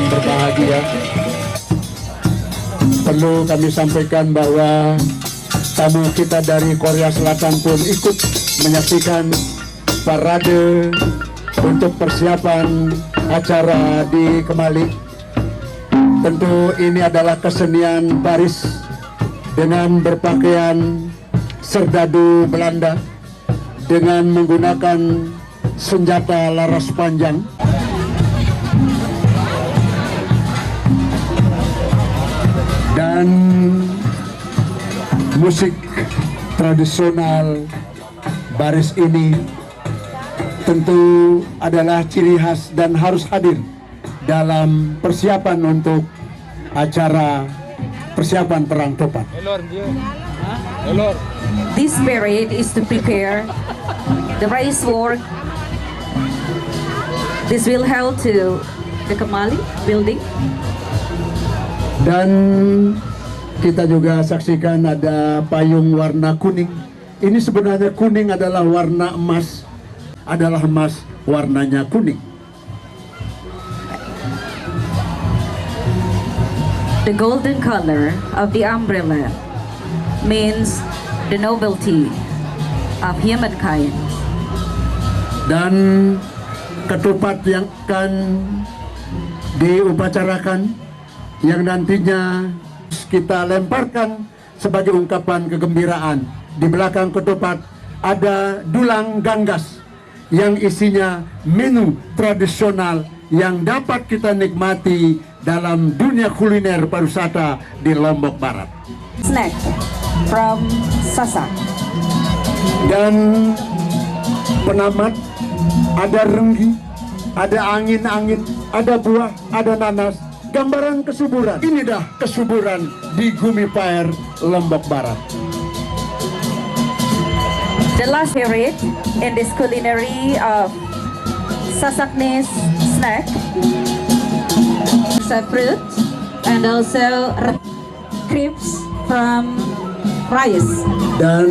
Berbahagia, perlu kami sampaikan bahwa tamu kita dari Korea Selatan pun ikut menyaksikan parade untuk persiapan acara di Kemali. Tentu ini adalah kesenian baris dengan berpakaian serdadu Belanda dengan menggunakan senjata laras panjang. Dan musik tradisional baris ini tentu adalah ciri khas dan harus hadir dalam persiapan untuk acara persiapan Perang Tupat. This parade is to prepare the race work. This will held to the Kemali building. Dan kita juga saksikan ada payung warna kuning. Ini sebenarnya kuning adalah warna emas, warnanya kuning. The golden color of the umbrella means the nobility of humankind. Dan ketupat yang akan diupacarakan, yang nantinya kita lemparkan sebagai ungkapan kegembiraan. Di belakang ketupat ada dulang ganggas yang isinya menu tradisional yang dapat kita nikmati dalam dunia kuliner pariwisata di Lombok Barat. Snack from Sasak. Dan penamat, ada renggi, ada angin-angin, ada buah, ada nanas. Gambaran kesuburan. Ini dah kesuburan di Gumipaer, Lombok Barat. The last period in this culinary of Sasaknes snack, fruit and also crepes from rice. Dan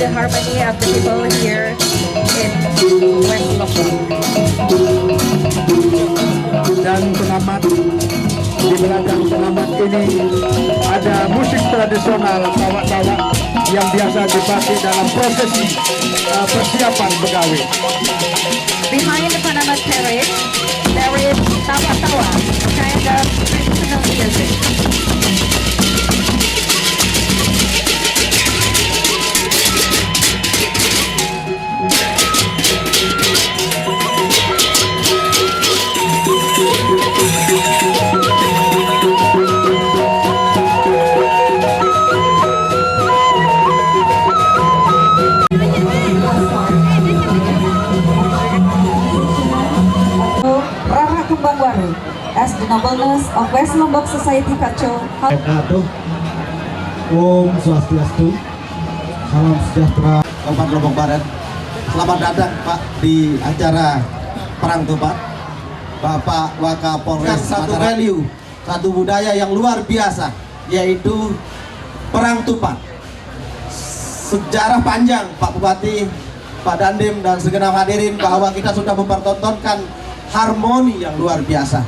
the harmony of the people here in West Lombok. Dan penamat, di belakang penamat ini ada musik tradisional tawa-tawa yang biasa dipakai dalam prosesi persiapan pegawai. Behind the penamat parade, there is tawa-tawa, kind of traditional music. As the nobleness of West Lombok Society Kaco. Om Swastiastu, salam sejahtera Kabupaten Lombok Barat. Selamat datang Pak di acara Perang Tupat. Bapak Wakapolres satu value, satu budaya yang luar biasa, yaitu Perang Tupat. sejarah panjang Pak Bupati, Pak Dandim dan segenap hadirin bahwa kita sudah mempertontonkan harmoni yang luar biasa.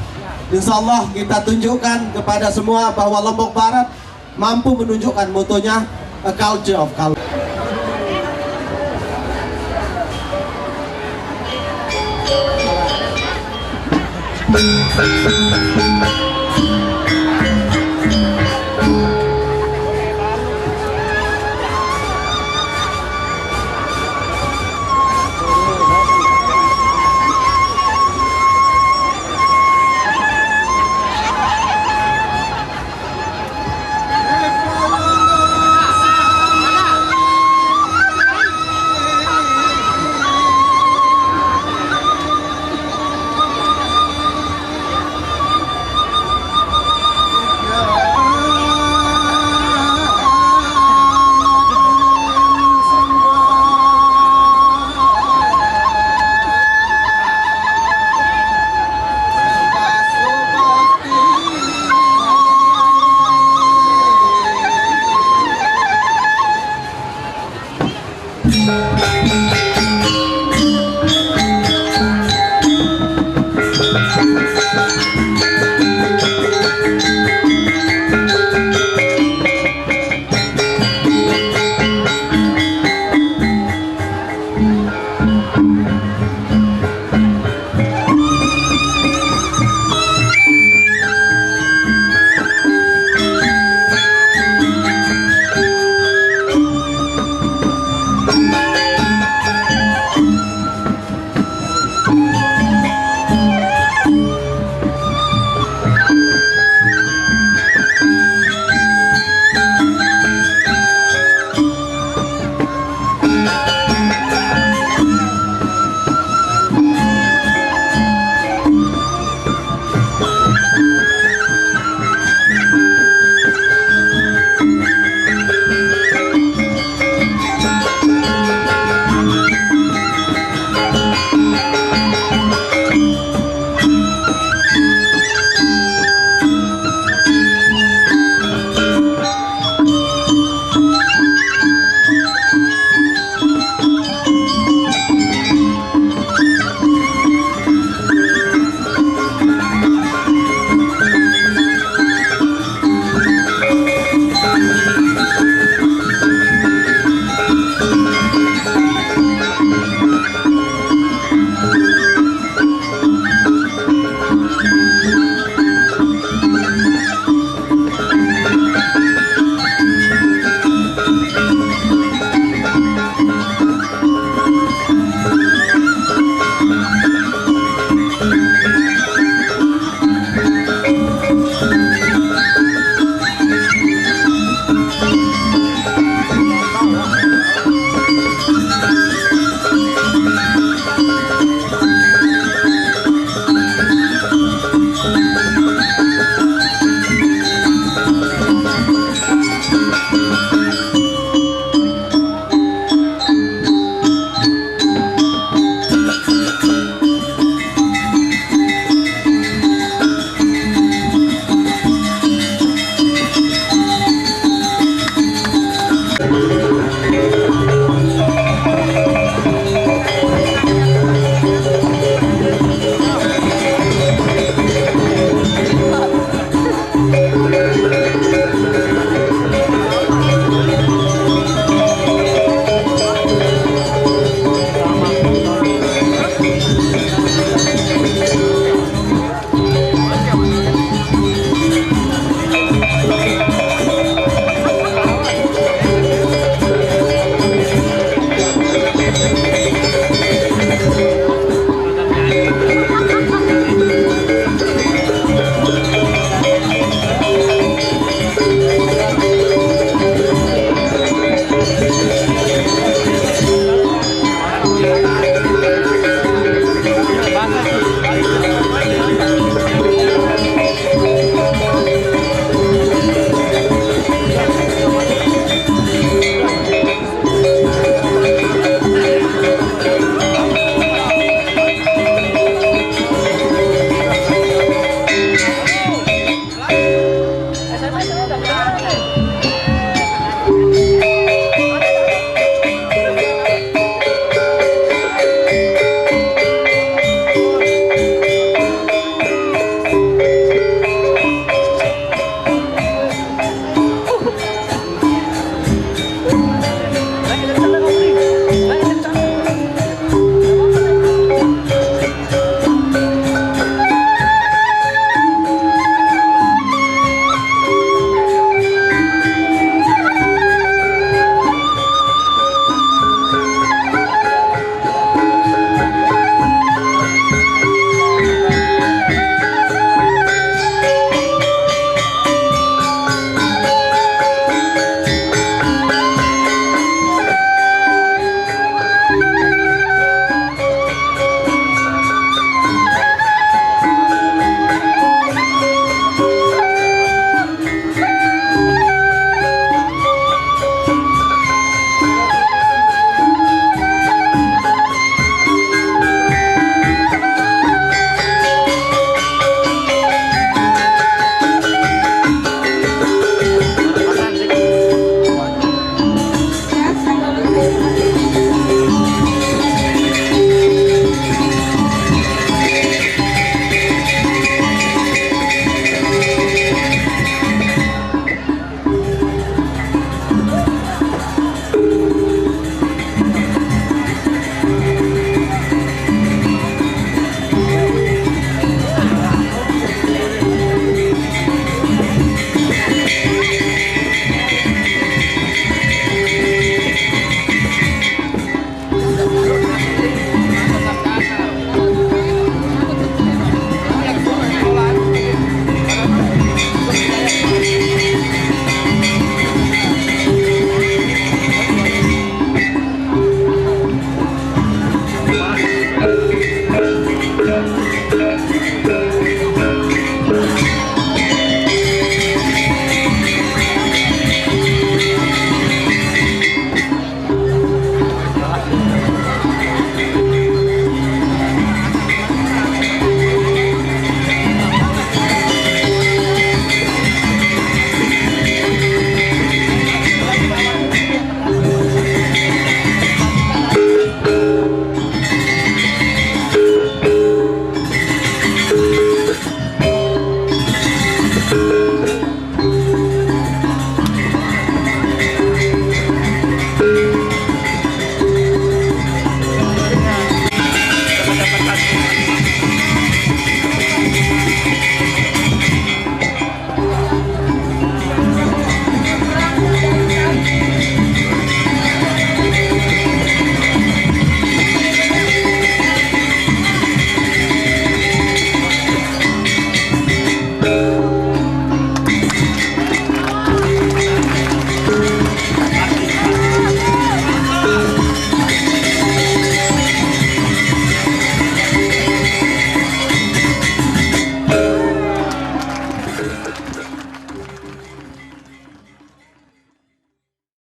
Insya Allah kita tunjukkan kepada semua bahwa Lombok Barat mampu menunjukkan motonya a culture of color.